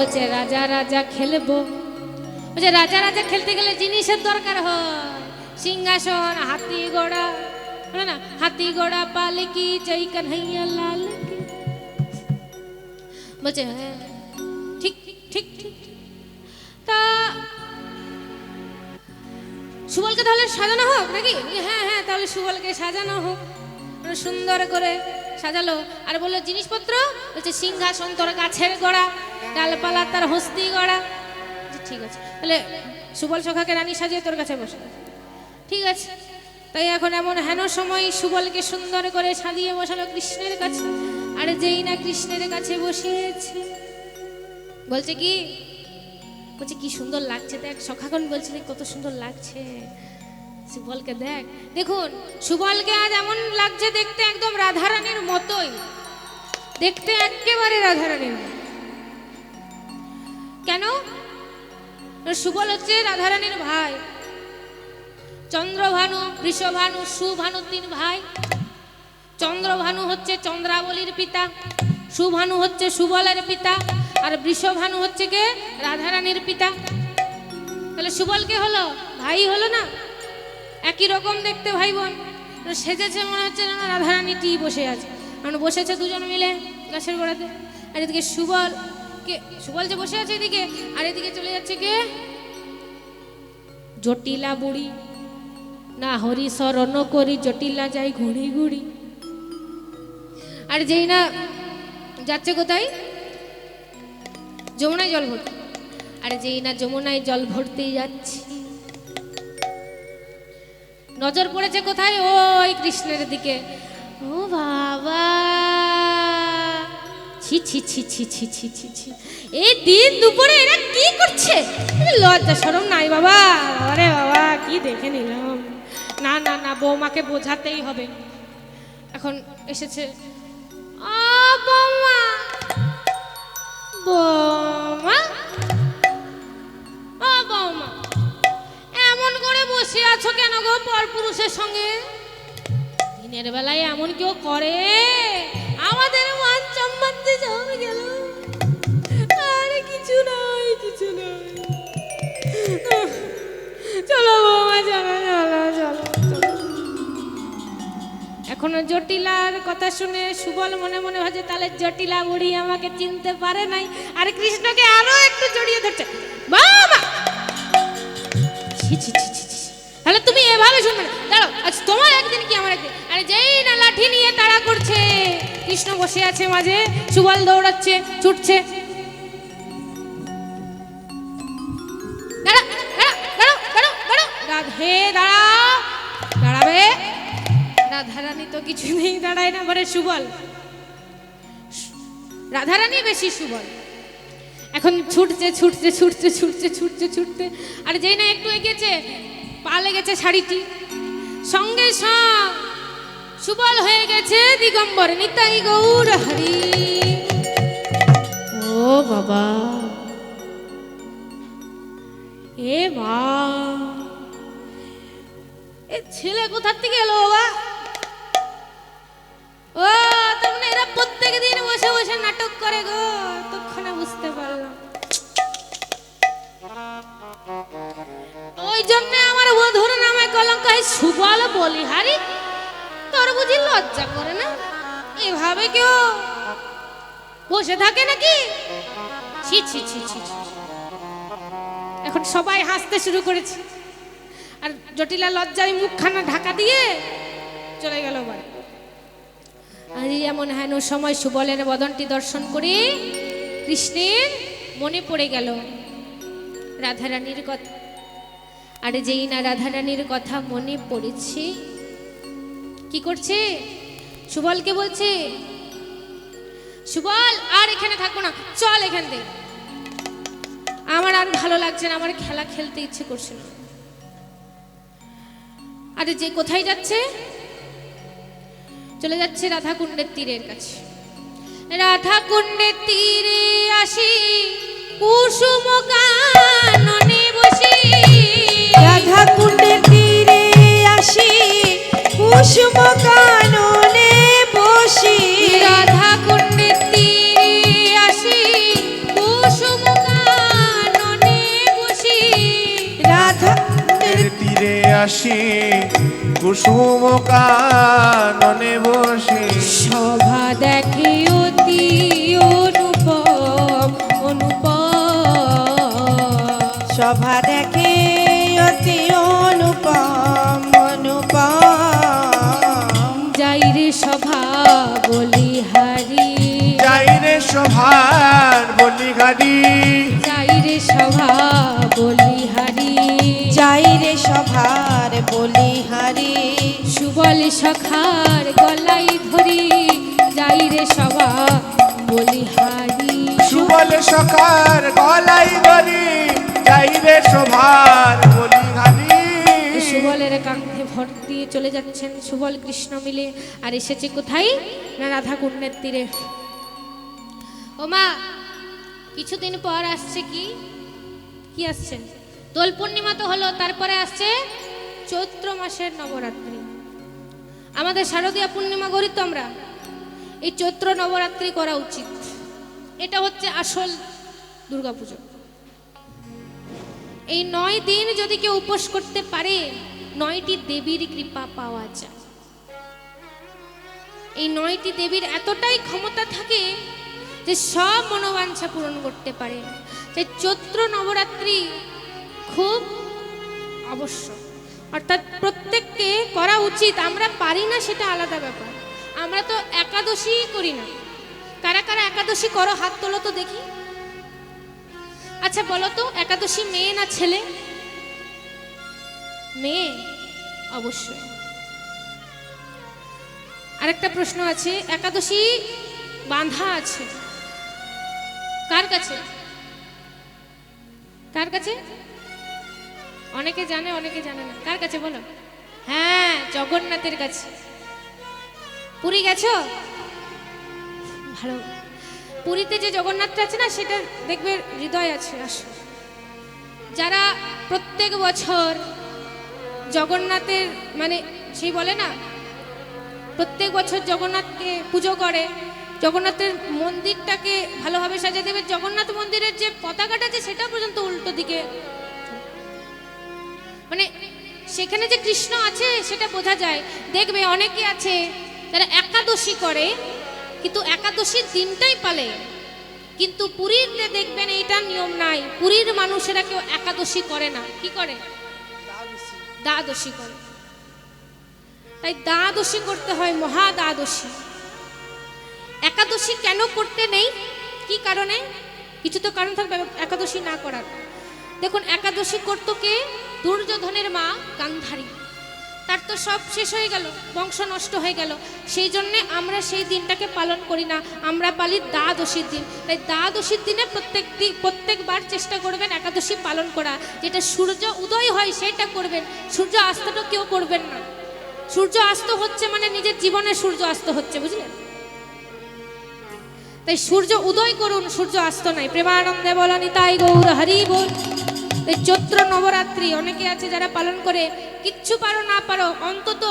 বলছে রাজা রাজা খেলবো। বলছে রাজা রাজা খেলতে গেলে জিনিসের দরকার হয়, সিংহাসন, হাতি ঘোড়া, বলে না হাতি ঘোড়া পালকি জয় কানহাইয়া লাল কি। বলছে হ্যাঁ ঠিক ঠিক ঠিক। তা সুবলকে তাহলে সাজানো হোক নাকি? হ্যাঁ হ্যাঁ তাহলে সুবলকে সাজানো হোক। সুন্দর করে সাজালো আর বললো জিনিসপত্র, বলছে সিংহাসন তোর গাছের গোড়া, ডালপালা তার হস্তি গড়া। ঠিক আছে, বলে সুবল সখাকে রানী সাজিয়ে তোর কাছে বসে। ঠিক আছে, তাই এখন এমন হেন সময় সুবলকে সুন্দর করে সাজিয়ে বসালো কৃষ্ণের কাছে। আর যেই না কৃষ্ণের কাছে বসেছে, বলছে কি, বলছে কি সুন্দর লাগছে দেখ। সখাগণ বলছিল কত সুন্দর লাগছে সুবলকে দেখ। দেখুন সুবলকে আজ এমন লাগছে দেখতে একদম রাধারানীর মতোই, দেখতে একেবারে রাধারানীর মতো। কেন? সুবল হচ্ছে রাধারানীর ভাই। চন্দ্রভানু, বৃষভানু, সুভানু তিন ভাই। চন্দ্রভানু হচ্ছে চন্দ্রাবলীর পিতা, সুভানু হচ্ছে সুবলের পিতা, আর বৃষভানু হচ্ছে কে? রাধারানীর পিতা। তাহলে সুবল কে হলো? ভাই হলো না? একই রকম দেখতে ভাই বোন। সেজেছে মনে হচ্ছে যেন রাধারানীটি বসে আছে, মানে বসেছে দুজন মিলে গাছের গোড়াতে। আর এদিকে সুবল কে, সুবল যে বসে আছে এদিকে, আর এদিকে চলে যাচ্ছে কে? জটিলা বুড়ি। না হরি শরণ করি জটিলা যাই ঘুড়ি ঘুড়ি। আর যেই না যাচ্ছে কোথায়? যমুনায় জল ভরতে। আর যেই না যমুনায় জল ভরতেই যাচ্ছে, নজর পড়েছে কোথায়? ওই কৃষ্ণের দিকে। ও বাবা, ছি ছি ছি ছি ছি ছি ছি ছি, এই দিন দুপুরে এরা কি করছে? লজ্জা শরম নাই বাবা। আরে বাবা কি দেখে নিলাম। না না না, বৌমাকে বোঝাতেই হবে। এখন এসেছে বৌমা, বৌমা, ও বৌমা, এমন করে বসে আছো কেন গো পরপুরুষের সঙ্গে? দিনের বেলায় এমন কেউ করে? আমাদের মান সম্মান জমে গেল। আরে কিছু নয়, কিছু নয়। চলো বৌমা, চলো চলো চলো। এখন জটিলার কথা শুনে সুবল মনে মনে ভাবে তাহলে জটিলা বুড়ি আমাকে চিনতে পারে নাই। আর কৃষ্ণকে আরো একটু জড়িয়ে ধরছে। বাবা ছি ছি ছি ছি, তাহলে তুমি এভাবে শুনবে না? দাঁড়াও, আজ তোমার একদিন কি আমার একদিন। আরে যেই না লাঠি নিয়ে তাড়া করছে, কৃষ্ণ বসে আছে মাঝে, সুবল দৌড়াচ্ছে ছুটছে। দাঁড়া দাঁড়া দাঁড়াও দাঁড়াও দাঁড়াও, রাধে দাঁড়াও, দাঁড়াবে। রাধারানী তো কিছু নেই, দাঁড়ায় না বলে সুবল। রাধারানী বেশি সুবল। এখন ছুটছে ছুটছে ছুটছে ছুটছে ছুটছে ছুটতে, আর যেই না একটু এগিয়েছে, পা লেগেছে শাড়িটি, সঙ্গে সঙ্গ সুবল হয়ে গেছে দিগম্বর। নিতাই গৌর হরি। ও বাবা, এ মা, এ ছেলে কোথার থেকে এলো বাবা? ও তার মানে এরা প্রত্যেক দিন বসে বসে নাটক করে গো। তখনই বুঝতে পারলাম। ওই জন্য আমার বধুর নামে কলঙ্ক। সুবল বলিহারি, তোর বুঝি লজ্জা করে না? এভাবে কেউ বসে থাকে নাকি? ছি ছি ছি ছি। এখন সবাই হাসতে শুরু করেছে, আর জটিলা লজ্জায় মুখখানা ঢাকা দিয়ে চলে গেল বাড়ি। আর এমন হেন সময় সুবলের বদনটি দর্শন করে কৃষ্ণের মনে পড়ে গেল রাধারানীর কথা। আর যেই না রাধারানীর কথা মনে পড়েছে, কি করছে? সুবলকে বলছে, সুবল আর এখানে থাকবো না, চল এখান থেকে, আমার আর ভালো লাগছে না, আমার খেলা খেলতে ইচ্ছে করছে না। আরে যে কোথায় যাচ্ছে? চলে যাচ্ছে রাধাকুণ্ডের তীরের কাছে। রাধাকুণ্ডের তীরে আসি কুসুম কাননে বসি। রাধাকুণ্ডের তীরে আসি কুসুম কাননে বসি। রাধাকুণ্ডের তীরে আসি কুসুম আসি কুসুম কাননে বসে। শোভা দেখে অতি অনুপম অনুপম, শোভা দেখে অতি অনুপম অনুপম। যাই রে সভা বলিহারি, যাই রে শোভার বলিহারি, যাই রে সভা বলিহারি, যাই রে সভার বলিহারি। সুবল সখার গলাই ধরি, যাই রে সভা বলিহারি। সুবল সখার গলাই ধরি, যাই রে শোভার বলিহারি। সুবলের কাঁধে ভর দিয়ে চলে যাচ্ছেন সুবল কৃষ্ণ মিলে। আর এসেছে কোথায় না রাধা কুণ্ডের তীরে। ও মা, কিছুদিন পর আসছে কি কি আসছে? দোল পূর্ণিমা তো হলো, তারপরে আসছে চৈত্র মাসের নবরাত্রি। আমাদের শারদীয়া পূর্ণিমা করি তো আমরা, এই চৈত্র নবরাত্রি করা উচিত। এটা হচ্ছে আসল দুর্গাপুজো। এই 9 দিন যদি কেউ উপোস করতে পারে, 9টি দেবীর কৃপা পাওয়া যায়। এই 9টি দেবীর এতটাই ক্ষমতা থাকে যে সব মনোবাঞ্ছা পূরণ করতে পারে। তাই চৈত্র নবরাত্রি খুব আবশ্যক, অর্থাৎ প্রত্যেককে করা উচিত। আমরা পারি না সেটা আলাদা ব্যাপার। আমরা তো একাদশী করি না। কারা কারা একাদশী করো হাত তোলো তো দেখি। আচ্ছা বলো তো, একাদশী মেয়ে না ছেলে? মেয়ে, অবশ্যই। আরেকটা প্রশ্ন আছে, একাদশী বাঁধা আছে কার কাছে? কার কাছে? অনেকে জানে অনেকে জানে না। কার কাছে বলো? হ্যাঁ, জগন্নাথের কাছে। পুরী গেছো? ভালো। পুরীতে যে জগন্নাথটা আছে না, সেটা দেখবে হৃদয় আছে। আসো, যারা প্রত্যেক বছর জগন্নাথের মানে সেই বলে না, প্রত্যেক বছর জগন্নাথকে পুজো করে, জগন্নাথের মন্দিরটাকে ভালোভাবে সাজিয়ে দেবে। জগন্নাথ মন্দিরের যে পতাকাটা আছে সেটা পর্যন্ত উল্টো দিকে, মানে সেখানে যে কৃষ্ণ আছে সেটা বোঝা যায়। দেখবে অনেকে আছে যারা একাদশী করে, কিন্তু একাদশীর দিনটাই পালে। কিন্তু পুরীতে দেখবেন এইটা নিয়ম নাই। পুরীর মানুষেরা কেউ একাদশী করে না। কি করে? দ্বাদশী করে। তাই দ্বাদশী করতে হয়, মহা দ্বাদশী। একাদশী কেন করতে নেই? কি কারণে? কিছু তো কারণ থাকবে একাদশী না করার। দেখুন, একাদশী করতো কে? দুর্যোধনের মা গান্ধারী। তার তো সব শেষ হয়ে গেল, বংশ নষ্ট হয়ে গেল। সেই জন্যে আমরা সেই দিনটাকে পালন করি না, আমরা পালি দ্বাদশীর দিন। তাই দ্বাদশীর দিনে প্রত্যেকবার চেষ্টা করবেন একাদশী পালন করা। যেটা সূর্য উদয় হয় সেটা করবেন, সূর্য অস্তটা কেউ করবেন না। সূর্য অস্ত হচ্ছে মানে নিজের জীবনে সূর্য অস্ত হচ্ছে, বুঝলেন? তাই সূর্য উদয় করুন, সূর্য অস্ত নাই। প্রেমানন্দে বলা নিতাই গৌর হরি বল। এই চৈত্র নবরাত্রি অনেকে আছে যারা পালন করে, কিচ্ছু পারো না পারো, অন্তত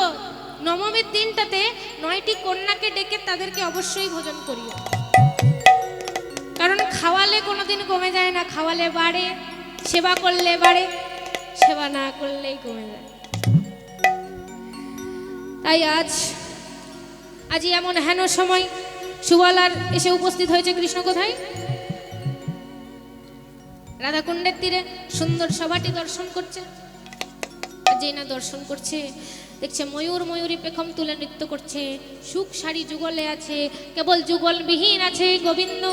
নবমীর দিনটাতে 9টি কন্যাকে ডেকে তাদেরকে অবশ্যই ভোজন করিও। কারণ খাওয়ালে কোনোদিন কমে যায় না, খাওয়ালে বাড়ে, সেবা করলে বাড়ে, সেবা না করলেই কমে যায়। তাই আজ এমন হেন সময় সুবলার এসে উপস্থিত হয়েছে। কৃষ্ণ কোথায়? রাধাকুণ্ডের তীরে সুন্দর সভাটি দর্শন করছে। যে না দর্শন করছে দেখছে ময়ূর ময়ূরী পেখম তুলে নৃত্য করছে, সুখ শাড়ি যুগলে আছে, কেবল যুগলবিহীন আছে গোবিন্দ।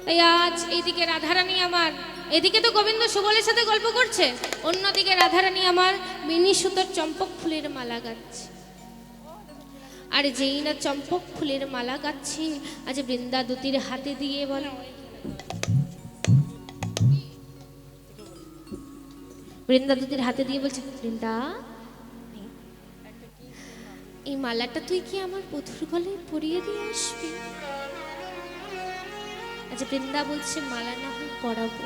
তাই আজ এইদিকে রাধারানী আমার, এদিকে তো গোবিন্দ সুবলের সাথে গল্প করছে, অন্যদিকে রাধারানী আমার মিনি সুতোর চম্পক ফুলের মালা গাচ্ছে। আর যেই না চম্পক ফুলের মালা গাচ্ছে, আজ বৃন্দা দুতির হাতে দিয়ে বলে, বৃন্দা দুতির হাতে দিয়ে বলছে, বৃন্দা এই মালাটা তুই কি আমার বধুর গলায় পরিয়ে দিয়ে আসবি? আচ্ছা, বৃন্দা বলছে মালা না হয় পরাবো,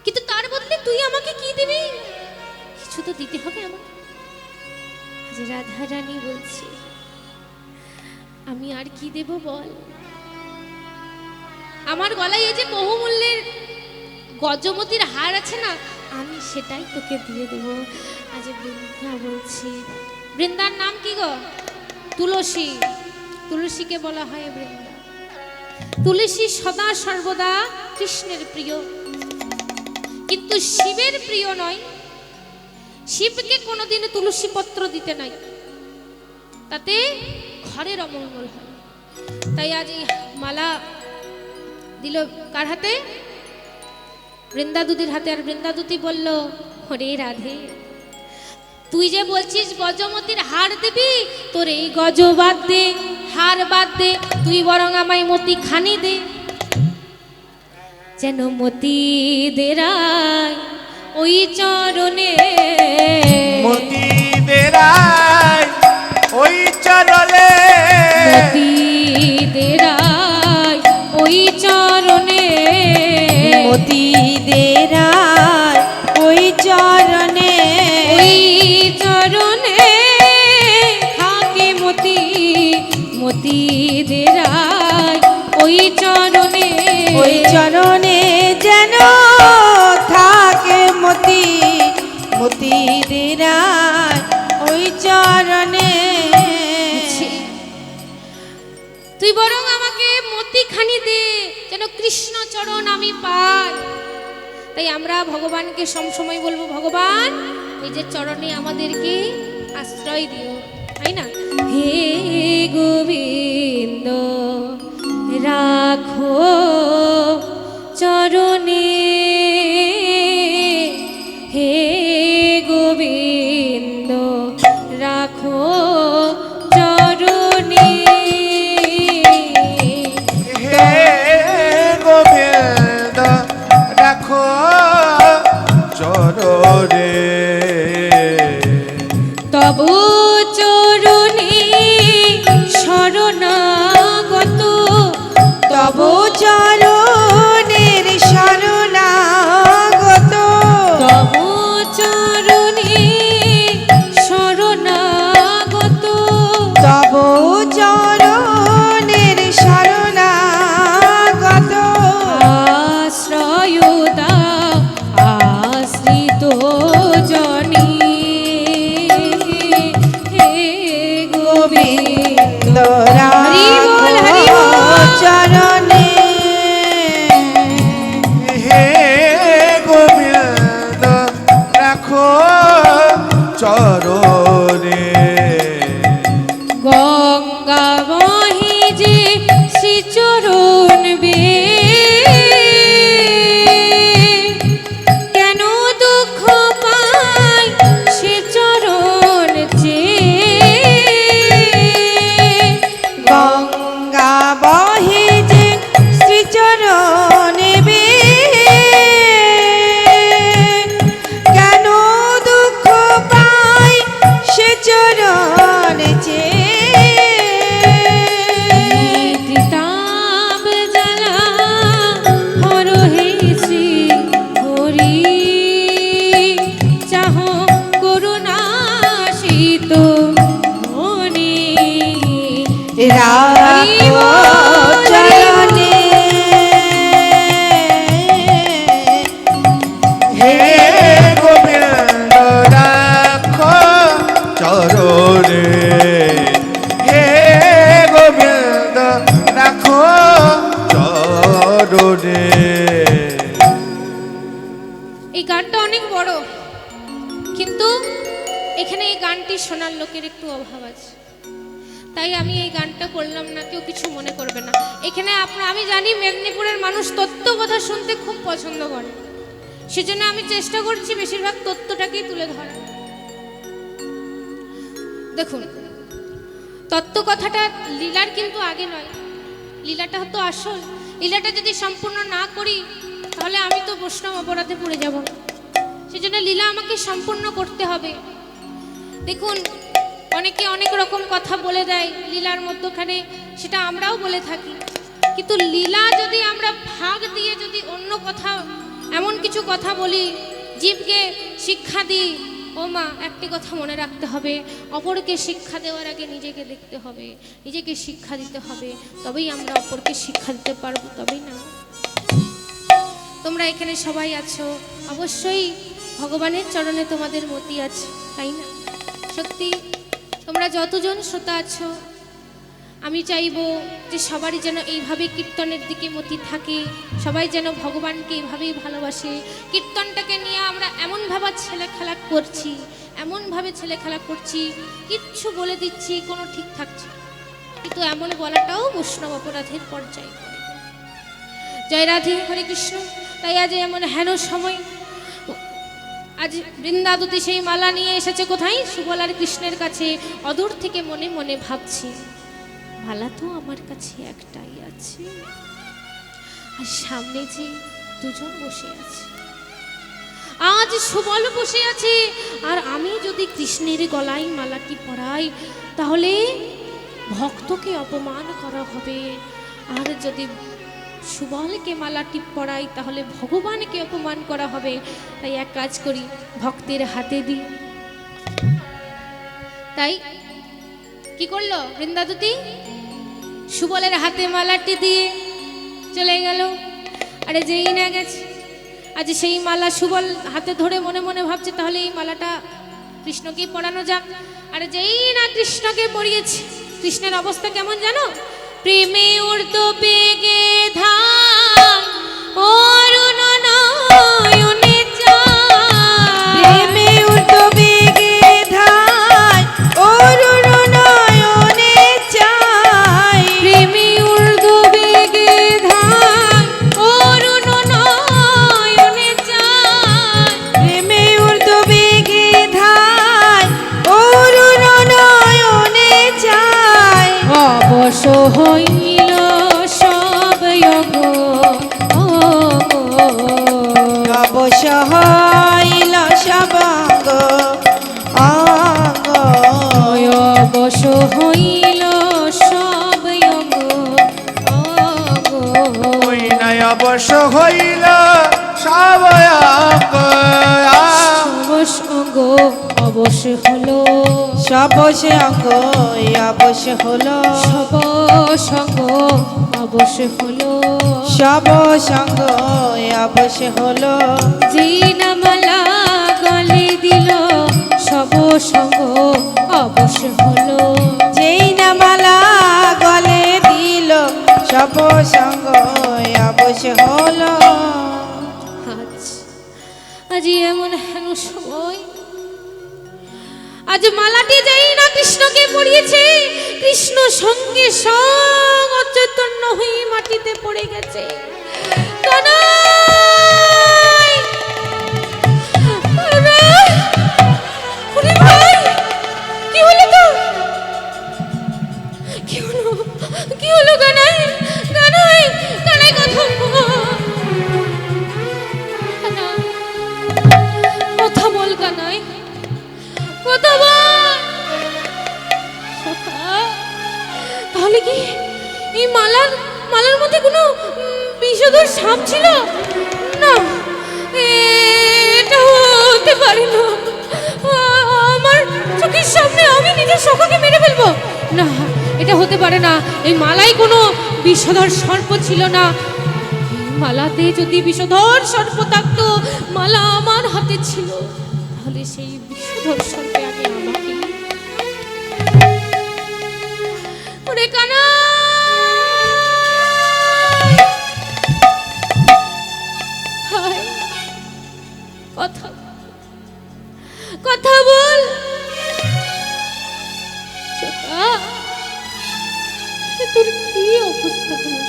কিন্তু তার বদলে তুই আমাকে কি দিবি? কিছু তো দিতে হবে আমাকে। আজ রাধা রানী বলছে, আমি আর কি দেব বল? আমার গলায় এই যে বহুমূল্যের গজমতির হার আছে না, আমি সেটাই তোকে দিয়ে দেবো। আজ বৃন্দা বলছি, বৃন্দার নাম কি গো? তুলসী। তুলসীকে বলা হয় বৃন্দা। তুলসী সদা সর্বদা কৃষ্ণের প্রিয়, কিন্তু শিবের প্রিয় নয়। শিবকে কোনোদিন তুলসী পত্র দিতে নাই, তাতে ঘরের অমঙ্গল হয়। তাই আজ এই মালা দিল কার হাতে? বৃন্দাদুতির হাতে। আর বৃন্দাদুতি বলল, হরে রাধে, তুই যে বলছিস গজমতির হার দিবি, তোর এই গজ বাদ দে, হার বাদ দে, তুই বরং আমায় মতি খানি দে, যেন মতি দেরাই ওই চরণে, মতি দেরাই ওই চরণে, মতি দেরাই ওই চরণে, মতি দেরায় ওই চরণে, ওই চরণে থাকে মতি, মতি দেরাই ওই চরণে, ওই চরণে যেন থাকে মতি, মতি দেরায় ওই চরণে। তুই বরং আমাকে মতি খানি দে, যেন কৃষ্ণ চরণ আমি পাই। তাই আমরা ভগবানকে সবসময় বলবো, ভগবান এই যে চরণে আমাদেরকে আশ্রয় দিও, তাই না? হে গোবিন্দ রাখো চরণে, হে গোবিন্দ রাখো চরণে, হে গোবিন্দ রাখো চরণে, তব চরণে শরণাগত, তব চরণের শরণাগত, তব চরণে শরণাগত, তব চরণের শরণাগত, আশ্রয় দাও আশ্রিত জনি, হে গোবিন্দ হরি বল, হরি বল। চরণে, হে গোবিন্দ রাখো চরণে, গঙ্গা বহি যে শ্রীচরণ বে, কেন দুঃখ পাই সে চরণ চেয়ে, গঙ্গা বহে যে শ্রীচরণে বে, কেন দুঃখ পাই সে চরণ চেয়ে, তিতাব জ্বালা হর হে শ্রী হরি, চাহ করুণা শীত মনে, রাখো চরণে, হে গোবিন্দ রাখো চরণে, হে গোবিন্দ রাখো চরণে। এই গানটা অনেক বড়, কিন্তু এখানে এই গানটি শোনার লোকের একটু অভাব আছে, তাই আমি এই গানটা করলাম না, কেউ কিছু মনে করবে না। এখানে আমি জানি মেদিনীপুরের মানুষ তত্ত্ব কথা শুনতে খুব পছন্দ করে, সেজন্য আমি চেষ্টা করছি বেশিরভাগ তত্ত্বটাকেই তুলে ধরা। দেখুন, তত্ত্ব কথাটা লীলার কিন্তু আগে নয়, লীলাটা হতো আসল। লীলাটা যদি সম্পূর্ণ না করি তাহলে আমি তো বৈষ্ণব অপরাধে পড়ে যাব, সেজন্য লীলা আমাকে সম্পূর্ণ করতে হবে। দেখুন, অনেকে অনেক রকম কথা বলে দেয় লীলার মধ্যখানে, সেটা আমরাও বলে থাকি, কিন্তু লীলা যদি আমরা ভাগ দিয়ে যদি অন্য কথা, এমন কিছু কথা বলি, জীবকে শিক্ষা দিই, ও মা একটি কথা মনে রাখতে হবে, অপরকে শিক্ষা দেওয়ার আগে নিজেকে দেখতে হবে, নিজেকে শিক্ষা দিতে হবে, তবেই আমরা অপরকে শিক্ষা দিতে পারবো, তবেই না। তোমরা এখানে সবাই আছো, অবশ্যই ভগবানের চরণে তোমাদের মতি আছে, তাই না? সত্যি তোমরা যতজন শ্রোতা আছো, আমি চাইবো যে সবারই যেন এইভাবে কীর্তনের দিকে মতি থাকে, সবাই যেন ভগবানকে এইভাবেই ভালোবাসে। কীর্তনটাকে নিয়ে আমরা এমনভাবে ছেলে খেলা করছি, এমনভাবে ছেলে খেলা করছি, কিচ্ছু বলে দিচ্ছি, কোনো ঠিক থাকছে না। কিন্তু এমন বলাটাও বৈষ্ণব অপরাধের পর্যায়ে পড়ে। জয় রাধে, হরে কৃষ্ণ। তাই আজ এমন হেন সময়, আজ বৃন্দাবতী সেই মালা নিয়ে এসেছে কোথায়? সুবলার কৃষ্ণের কাছে। অদূর থেকে মনে মনে ভাবছি, মালা তো আমার কাছে একটাই আছে, আর সামনে যে দুজন বসে আছে, আজ সুবল বসে আছে, আর আমি যদি কৃষ্ণের গলায় মালাটি পরাই তাহলে ভক্তকে অপমান করা হবে, আর যদি সুবলকে মালাটি পরাই তাহলে ভগবানকে অপমান করা হবে। তাই এক কাজ করি, ভক্তের হাতে দিই। তাই কি করলো বৃন্দাবতী? সুবলের হাতে মালাটি দিয়ে চলে গেল। আরে যেই না গেছে, আজ সেই মালা সুবল হাতে ধরে মনে মনে ভাবছে তাহলে এই মালাটা কৃষ্ণকে পরানো যাক। আর যেই না কৃষ্ণকে পরিয়েছে, কৃষ্ণের অবস্থা কেমন জানো? প্রেমে উর্দু বেগে ধাম অরুণ নয়নে চায়, প্রেমে উর্দু বেগে ধায় অরুণ নয়নে চায়, প্রেমে উর্দু বেগে ধাম অরুণ নয়নে চায়, প্রেমে উর্দু বেগে ধায় অরুণ নয়নে চায়, অবশ হইল সব অঙ্গ, অবশ হইল সবাঙ্গ অঙ্গ, অবশ হইল সব অঙ্গ, ওই নয় অবশ্য হইল সবয়ক অবশ অঙ্গ অবশ হলো, সবশ অঙ্গ অবশ হলো, সব সঙ্গ অবশ হলো, সব সঙ্গ অবশ হলো, যেই না মালা গলে দিল সব সঙ্গ অবশ হলো। যেই না মালা গলে দিল সব সঙ্গ অবশ হলো। আজ এমন হেন সময়, আজ মালাটি যেই না কৃষ্ণকে পরিয়েছে, কৃষ্ণ সঙ্গে সঙ্গ অচৈতন্য হয়ে মাটিতে পড়ে গেছে। কানাই! আরে! ওরে ভাই! কি হলো তো? কি হলো? কি হলো কানাই? কানাই! কানাই কথা কথা বল কানাই, কথা বল। তাহলে কি এই মালার মধ্যে কোনো বিষধর সাপ ছিল? না, এটা হতে পারে না। আমার চোখের সামনে আমি নিজের সখাকে মেরে ফেলবো? না, এটা হতে পারে না। এই মালাই কোনো বিষধর সর্প ছিল না। মালাতে যদি বিষধর সর্প থাকতো, মালা আমার হাতে ছিল, তাহলে সেই বিষধর সর্পে আমি আমাকে ওরে কানাই! হায়, কথা কথা বল চোখা, তোর কি অবস্থা হলো?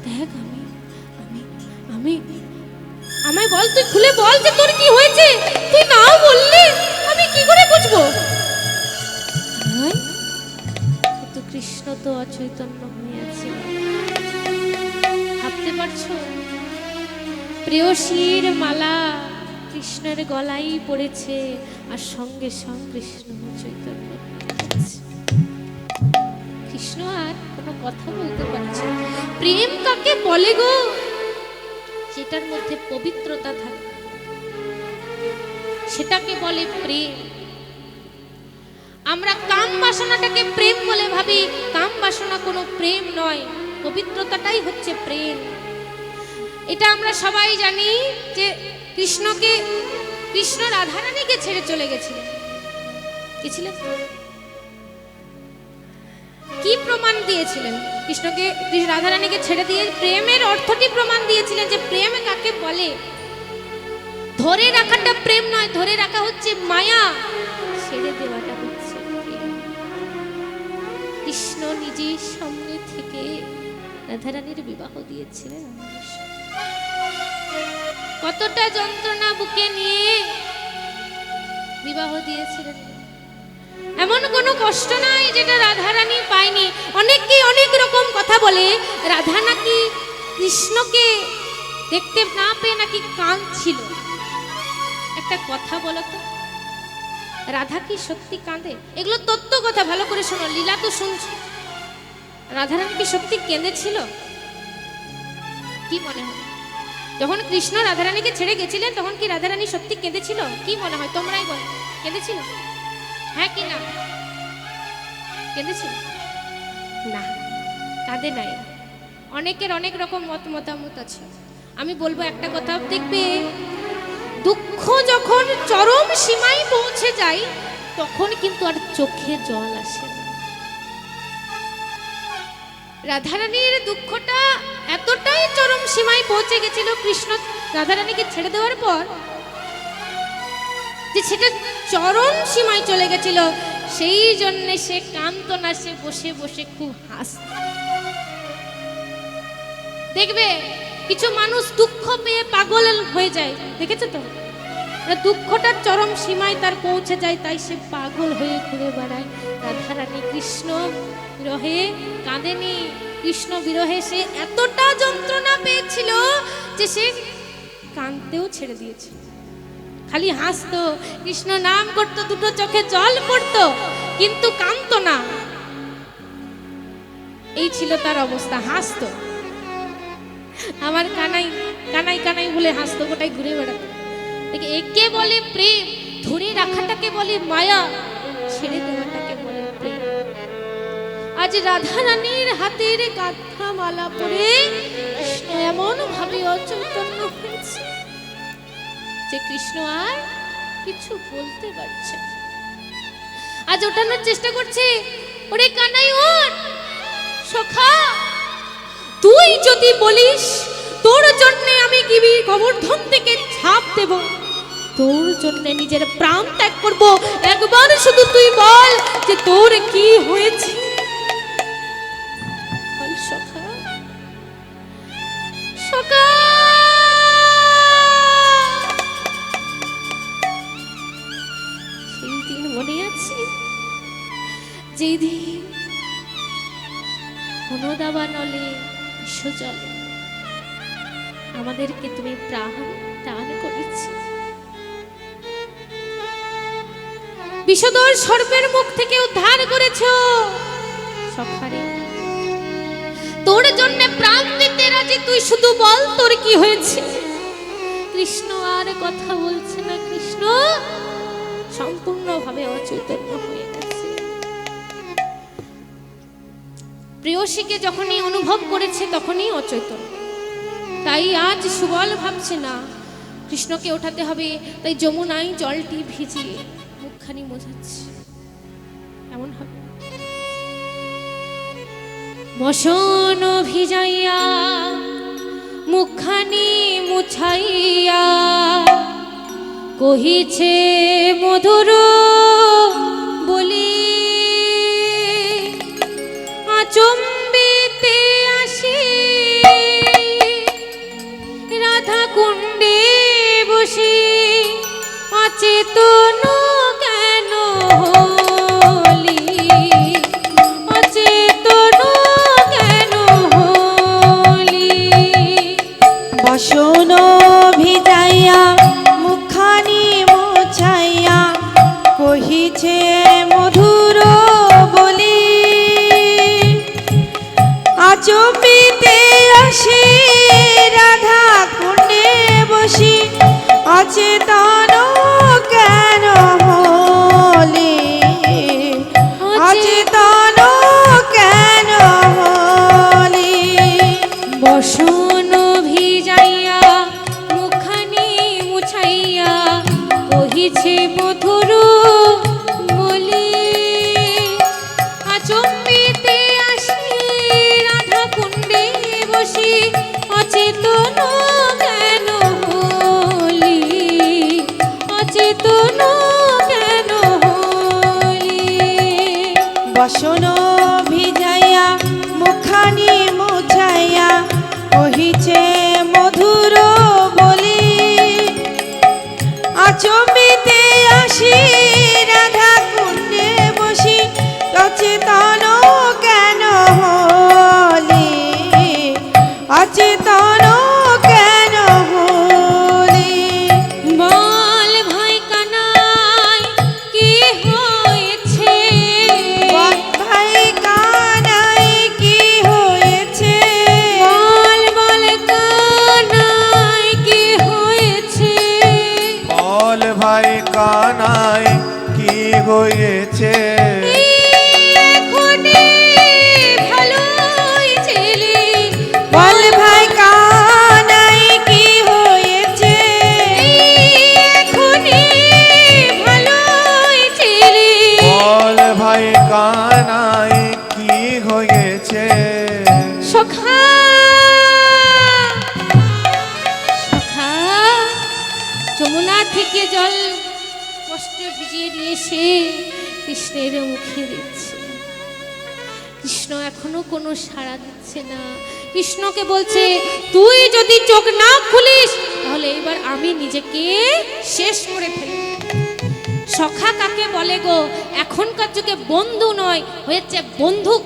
দেখ, আমি আমায় বল, তুই খুলে বল যে তোর কি হয়েছে। তুই নাও বললি আমি কি করে বুঝবো? তো কৃষ্ণ তো অচৈতন্য হয়ে আছে। ভাবতে পারছো? প্রেয়সীর মালা কৃষ্ণের গলায় পড়েছে, আর সঙ্গে সঙ্গে কৃষ্ণ চৈতন্য হয়ে আছে। কৃষ্ণ আর কোনো কথা বলতে পারছে না। প্রেম কাকে বলে গো? যেটার মধ্যে পবিত্রতা থাকে সেটাকে বলে প্রেম। আমরা কাম বাসনাটাকে প্রেম বলে ভাবি, কাম বাসনা কোনো প্রেম নয়, পবিত্রতাটাই হচ্ছে প্রেম। এটা আমরা সবাই জানি যে কৃষ্ণ রাধারানীকে ছেড়ে চলে গেছিলেন। গেছিলেন কি প্রমাণ দিয়েছিলেন? রাধারানীকে ছেড়ে দিয়ে প্রেমের অর্থটি প্রমাণ দিয়েছিলেন যে প্রেম কাকে বলে। ধরে রাখাটা প্রেম নয়, ধরে রাখা হচ্ছে মায়া, ছেড়ে দেওয়াটা হচ্ছে প্রেম। কৃষ্ণ নিজের সামনে থেকে রাধারানীর বিবাহ দিয়েছিলেন। কতটা যন্ত্রণা বুকে নিয়ে বিবাহ দিয়েছিলেন। এমন কোনো কষ্ট নাই যেটা রাধারানী পায়নি। অনেকেই অনেক রকম কথা বলে, রাধা নাকি কৃষ্ণকে দেখতে না পেয়ে নাকি কাঁদছিল। একটা কথা বলো তো, রাধা কি সত্যি কাঁদে? এগুলো তত্ত্ব কথা, ভালো করে শোনো, লীলা তো শুনছো। রাধারানী কি সত্যি কেঁদেছিল? কি মনে হয় যখন কৃষ্ণ রাধারানীকে ছেড়ে গেছিলেন তখন কি রাধারানী সত্যি কেঁদেছিল? কি মনে হয় তোমরাই বলো, কেঁদেছিল? হ্যাঁ কি না? কেঁদেছিল না, কাঁদে নাই। অনেকের অনেক রকম মতামত আছে। আমি বলবো একটা কথা, দেখবে দুঃখ যখন চরম সীমায় পৌঁছে যায় তখন কিন্তু আর চোখে জল আসে না। রাধারানীর দুঃখটা এতটাই চরম সীমায় পৌঁছে গেছিল কৃষ্ণ রাধারানীকে ছেড়ে দেওয়ার পর, যে সেটা চরম সীমায় চলে গেছিল। সেই জন্য সে কাঁদতো না, সে বসে বসে খুব হাসত। দেখবে কিছু মানুষ দুঃখ পেয়ে পাগল হয়ে যায়, দেখেছো তো? দুঃখটার চরম সীমায় তার পৌঁছে যায়, তাই সে পাগল হয়ে ঘুরে বেড়ায়। রাধারানী কৃষ্ণ বিরহে কাঁদেনি। কৃষ্ণ বিরহে সে এতটা যন্ত্রণা পেয়েছিল যে সে কাঁদতেও ছেড়ে দিয়েছিল, খালি হাসতো, কৃষ্ণ নাম করতো, দুটো চোখে জল পড়তো, কিন্তু কাঁদতো না। এই ছিল তার অবস্থা, হাসতো। আমার কানাই কানাই কানাই বলে হাসতো, গোটাই ঘুরে বেড়াতো। একে বলে প্রেম, ধরে রাখাটাকে বলে মায়া, ছেড়ে দেওয়াটাকে বলে প্রেম। আজ রাধারানীর হাতের গাঁথা মালা পরে কৃষ্ণ এমন ভাবে অচৈতন্য হয়েছে যে কৃষ্ণ আর কিছু বলতে পারছে না। আজ ওঠানোর চেষ্টা করছে, ওরে কানাই ওঠ, সখা তুই যদি বলিস তোর জন্য আমি গিরি গোবর্ধন থেকে ঝাঁপ দেব, তোর জন্য নিজের প্রাণ ত্যাগ করব, একবার শুধু তুই বল যে তোর কি হয়েছে। বল সখা, সখা সেই দিন মনে আছে, যেই দিন অনুদাবা নলে বিশ্বজলে আমাদেরকে তুমি প্রাণ দান করেছি। বিষধর সর্পের মুখ থেকে উদ্ধার করেছো সখারে, তোর জন্য প্রাণ দিতে রাজি, তুই শুধু বল তোর কি হয়েছে। কৃষ্ণ আর কথা বলছে না, কৃষ্ণ সম্পূর্ণভাবে অচৈতন্য হয়ে গেছে। প্রেয়সীকে যখনই অনুভব করেছে তখনই অচৈতন্য। তাই আজ সুবল ভাবছে না কৃষ্ণকে ওঠাতে হবে, তাই যমুনায় জলটি ভিজিয়ে মুখখানি মোছাচ্ছে। এমন হবে মশন ভিজাইয়া মুখখানি মুছাইয়া, কহিছে মধুর বলি, আচম্বিতে আসি রাধা কুণ্ডে বসি, অচেতন কেন হলি, অচেতন কেন হলি। বসন ভিজাইয়া মুখখানি মুছাইয়া, কহিছে মধুর বলি, আচম্বিতে আসি রাধা কুণ্ডে বসি, অচেতন কেন হলি, অচেতন কেন হলি। বসন ভিজাইয়া বহিছে মধুর বলি আচম্বিতে আসি রাধা কুণ্ডে বসি অচেতন কেন হলি অচেতন কেন হলি বসন ভিজাইয়া মুখানি মুছাইয়া কহিছে মধুর বলি আচম্বিতে আসি রাধা কুণ্ডে বসি অচেতন কেন হলি অচেতন কেন হলি বল ভাই কানাই কি হয়েছে ভাই কানাই কি হয়েছে বল বল কানাই কি হয়েছে বল ভাই কানাই কি হয়েছে এখনি ভালোই ছেলে বল ভাই কানাই কি হয়েছে এখনি ভালোই ছেলে বল ভাই কানাই কি হয়েছে সখা সখা যমুনা থেকে জল কষ্টে ভিজিয়ে নিয়ে এসে কৃষ্ণের মুখে দিচ্ছে কৃষ্ণ এখনো কোনো সাড়া দিচ্ছে না কৃষ্ণকে বলছে তুই যদি চোখ না খুলিস তাহলে এবার আমি নিজেকে শেষ করে ফেলব সখা কাকে বলে গো এখনকার যুগে বন্ধু নয় হয়েছে বন্দুক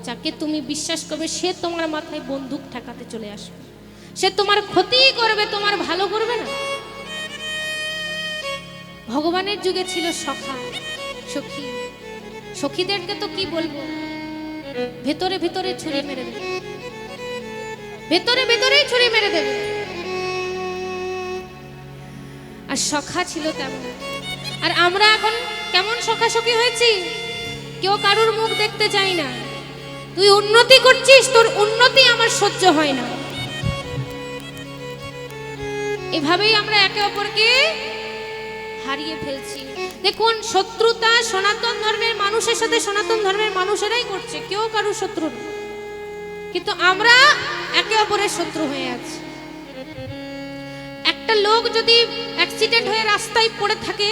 যাকে তুমি বিশ্বাস করবে সে তোমার মাথায় বন্দুক ঠেকাতে চলে আসবে সে তোমার ক্ষতি করবে তোমার ভালো করবে না ভগবানের যুগে ছিল সখা সখী সখীদেরকে তো কি বলবো ভেতরে ভেতরে ছুরি মেরে দেবে ভেতরে ভেতরেই ছুরি মেরে দেবে আর সখা ছিল তেমন আর আমরা এখন কেমন সখা সখী হয়েছি কেউ কারোর মুখ দেখতে চাই না তুই উন্নতি করছিস তোর উন্নতি আমার সহ্য হয় না এভাবেই আমরা একে অপরকে হারিয়ে ফেলছি দেখুন শত্রুতা সনাতন ধর্মের মানুষের সাথে সনাতন ধর্মের মানুষেরাই করছে কেউ কারো শত্রু না কিন্তু আমরা একে অপরের শত্রু হয়ে আছি একটা লোক যদি অ্যাক্সিডেন্ট হয়ে রাস্তায় পড়ে থাকে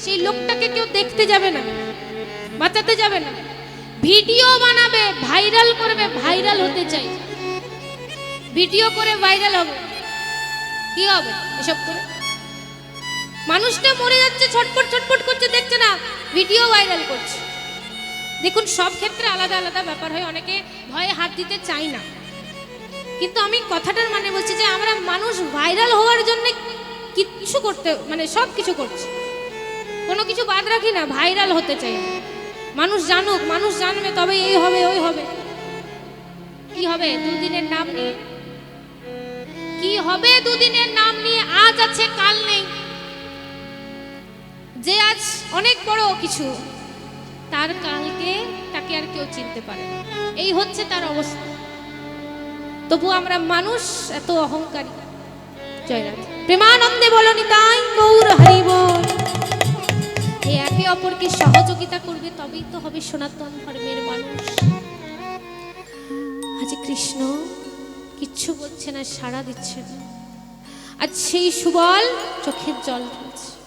সেই লোকটাকে কেউ দেখতে যাবে না বাঁচাতে যাবে না ভিডিও বানাবে ভাইরাল করবে ভাইরাল হতে চাই ভিডিও করে ভাইরাল হবে কি হবে এসব করে মানুষটা মরে যাচ্ছে ছটফট ছটফট করছে দেখছে না ভিডিও ভাইরাল করছে দেখুন সব ক্ষেত্রে আলাদা আলাদা ব্যাপার হয় অনেকে ভয়ে হাত দিতে চাই না কিন্তু আমি কথাটার মানে বলছি যে আমরা মানুষ ভাইরাল হওয়ার জন্য কিছু করতে মানে সব কিছু করছি কোনো কিছু বাদ রাখি না ভাইরাল হতে চাই মানুষ জানুক মানুষ জানবে তবে এই হবে ওই হবে কি হবে দুদিনের নাম নিয়ে কি হবে দুদিনের নাম নিয়ে আজ আছে কাল নেই যে আজ অনেক বড় কিছু তার কালকে তাকে আর কেউ চিনতে পারে না এই হচ্ছে তার অবস্থা তবু আমরা মানুষ এত অহংকারী জয়রাধে প্রেমানন্দে বলো নিতাই গৌর হরি বল এই একে অপরকে সহযোগিতা করবে তবেই তো হবে সনাতন ধর্মের মানুষ আজ কৃষ্ণ কিচ্ছু বলছে না সাড়া দিচ্ছে না আজ সেই সুবল চোখের জল ফেলছে